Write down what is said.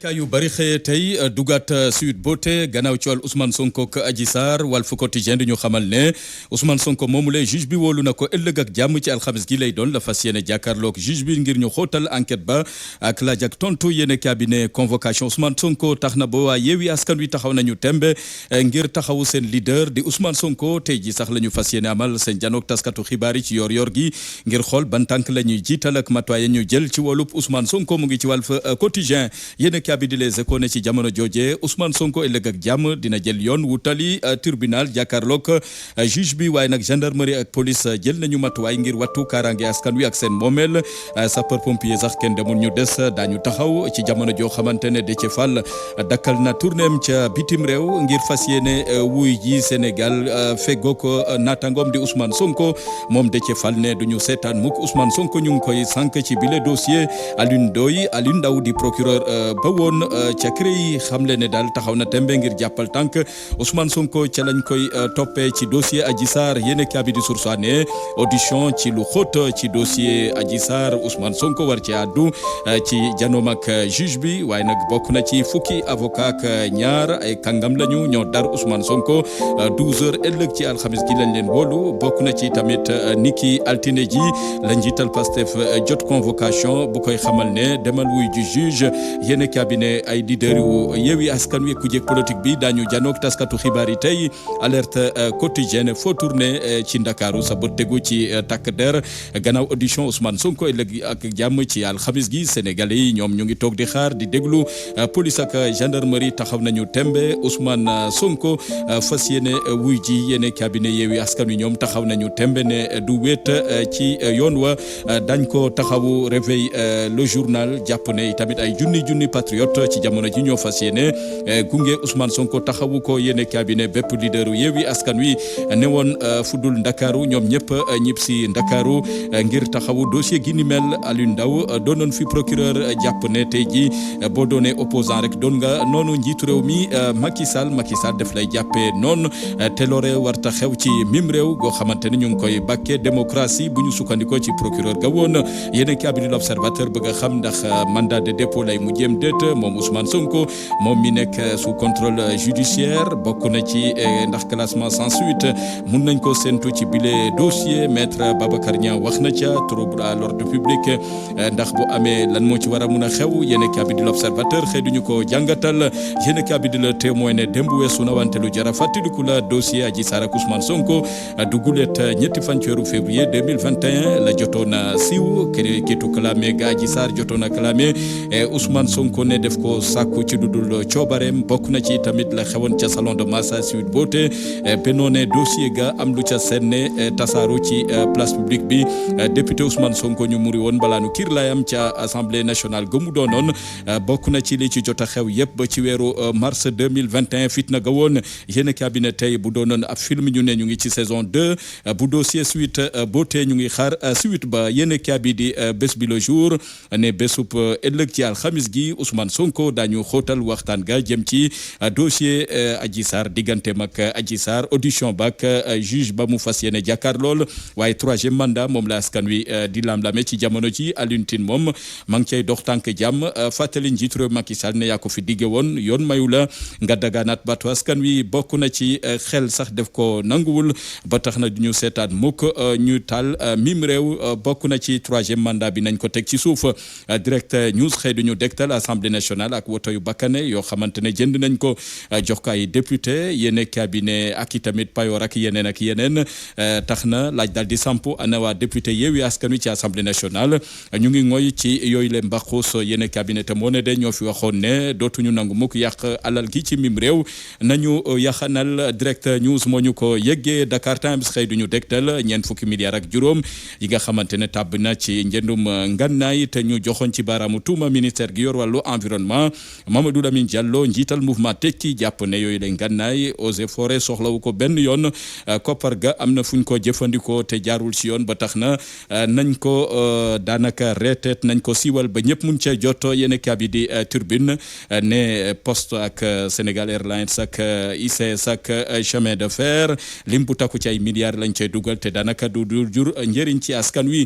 ka yu bari xëye tey dugaat Sweet Beauté gannaaw ci wàll Ousmane Sonko ak Adji Sarr Walf Quotidien di ñu xamal ne Ousmane Sonko moomule juge bi wóolu na ko ëllëg ak jàmm ci alxames gi lay doon la fas yéene jàkkaarloog juge bi ngir ñu xóotal enquête ba ak laaj ak tontu yéene cabinet convocation Ousmane Sonko tax na ba waa Yewwi Askan Wi taxaw nañu tembe ngir taxawu seen leader di Ousmane Sonko tey ji sax la ñu fas yéene amal seen janoog taskatu xibaar yi ci yor gi ngir xool ban tànk la ñuy jiital ak matuwaay ñu jël ci wàllub Ousmane Sonko mu ngi ci Walf Quotidien yéene bi di Les Échos ne ci jamono jooje Ousmane Sonko ëllëg ak jàmm dina jël yoon wutali tribunal jàkkaarloog juge bi waaye nag gendarmerie ak police jël nañu matuwaay ngir wattu kaaraange askan wi ak seen moomeel sapeur pompier sax kenn demul ñu des daañu taxaw ci jamono joo xamante ne Déthié Fall dakkal na tournéem ca bitim réew ngir fas yéene wuy ji Sénégal feggoog naataangoom di Ousmane Sonko moom Déthié Fall ne duñu seetaan mukk Ousmane Sonko ñu ngi koy sànq ci bile dossier Alioune Ndao di procureur ba woon ca CREI xamle ne daal taxaw na tembe ngir jàppal tànk Ousmane Sonko ca lañ koy toppee ci dossier Adji Sarr yéen kaabi di Source A ne audition ci lu xóot ci dossier Adji Sarr Ousmane Sonko war ci àddu ci janoom ak juge bi waaye nag bokk na ci fukki avocat ak ñaar ay kàngam lañu ñoo dar Ousmane Sonko 12 heures ëllëg ci alxamis gi lañ leen wóolu bokk na ci tamit niki altine ji la njiital Pastef jot convocation bu koy xamal ne demal wuy ju juge yéen cabinet ay leader yu Yewwi Askan Wi ku jëkk politique bi daañu janoog taskatu xibaar yi tey alerte quotidienne foo tourné ci Ndakaaru sa bët tegu ci takk der gannaaw audition Ousmane Sonko ëllëg ak jàmm ci alxamis gi sénégalais yi ñoom ñu ngi toog di xaar di déglu police ak gendarmerie taxaw nañu tembe Ousmane Sonko fas yéene wuy ji yéene cabinet Yewwi Askan Wi ñoom taxaw nañu tembe ne du wéet ci yoon wa dañ ko taxawu réveil le journal jàpp ne tamit ay junni patriote ci jamono ji ñoo fas yéene gunge Ousmane Sonko taxawu ko yéene cabinet bépp leaderu Yewwi Askan Wi ne woon fudul Ndakaaru ñoom ñëpp ñib si Ndakaaru ngir taxawu dossier gi ni mel Alioune Ndao doonoon fi procureur jàpp ne tey ji boo doonee opposant rek doon nga noonu njiitu réew mi Macky Sall def lay jàppee noonu te loore warta xew ci mim réew goo xamante ne ñu ngi koy bàkkee démocratie bu ñu sukkandikoo ci procureur ga woon yéene cabinet l'Observateur bëgg a xam ndax mandat de dépôt lay mu jéem déet moom Ousmane Sonko moom mi nekk sous contrôle judiciaire bokk na ci ndax classement sans suite mun nañ ko séntu ci bile dossier maître Babacar Niang wax na ca trouble à l'ordre public ndax bu amee lan moo ci war a mun a xew yéen kabi di l'Observateur xëy duñu ko jàngatal yéen kabi di Le Témoin ne démb weesu na wante lu jara fàttaliku la dossier Adji Sarr ak Ousmane Sonko dugulet ñetti fan ci weeru février 2021 la jotoon a siiw kiitu clamé ga Adji Sarr jotoon a clamé Ousmane Sonko ne def ko sàkku ci dudul coobareem bokk na ci tamit la xewoon ca salon de massage Sweet Beauté bennoo ne dossier ga am lu ca senne tasaaru ci place publique bi député Ousmane Sonko ñu muri woon balaanu kiir layam ca assemblée nationale gëmu doonoon bokk na ci li ci jot a xew yëpp ba ci weeru mars 2021 fitna ga woon yéen cabinet tey bu doonoon ab film ñu ne ñu ngi ci saison 2 bu dossier Sweet Beauté ñu ngi xaar suite ba yéen cabinet di bés bi le jour ne bésub ëllëg ci alxamis gi Ousmane Sonko dañu xóotal waxtaan ga jëm ci dossier Adji Sarr digganteem ak Adji Sarr audition bak juge ba mu fas yéene jàkkaar lool waaye troisième mandat moom la askan wi di lam-lame ci jamono ji Alioune Tine moom ma ngi cay dox tànk jàmm fàttali njiitu réew Macky Sall ne yaa ko fi digge woon yoon mayu la nga dagaanaat batu askan wi bokk na ci xel sax def ko nanguwul ba tax na du ñu seetaan mukk ñu taal mim réew bokk na ci troisième mandat bi nañ ko teg ci suuf direct news xëy duñu dektal assemblée nationale ak woto yu bakkane yoo xamante ne jënd nañ ko jox ko ay député yéene cabinet ak i tamit payoor ak yeneen tax na laaj daal di sampu ana waa député Yewwi Askan Wi ci assemblée nationale ñu ngi ngoy ci yooyu le mbaxus yéene cabinet te moo ne de ñoo fi waxoon ne dootuñu nangu mukk yàq alal gi ci mim réew nañu yaxanal direct news moo ñu ko yëggee Dakar Times xëy duñu dektal ñeent fukki milliards ak juróom yi nga xamante ne tàbb na ci njëndum ngannaay te ñu joxoon ci baaraamu tuuma ministère gi yor wàllu environnement Mamadou Lamine Diallo njiital mouvement tekki jàpp ne yooyu lay ngannaay eaux et forêt soxlawu ko benn yoon koppar ga am na fuñ ko jëfandikoo te jaarul ci yoon ba tax na nañ ko daanaka reeteet nañ ko siiwal ba ñëpp mun cee jot yéen kabi di turbine ne poste ak Sénégal Airlines ak ICS ak chemin de fer lim bu takku ci ay milliards lañ cay dugal te daanaka du jur njëriñ ci askan wi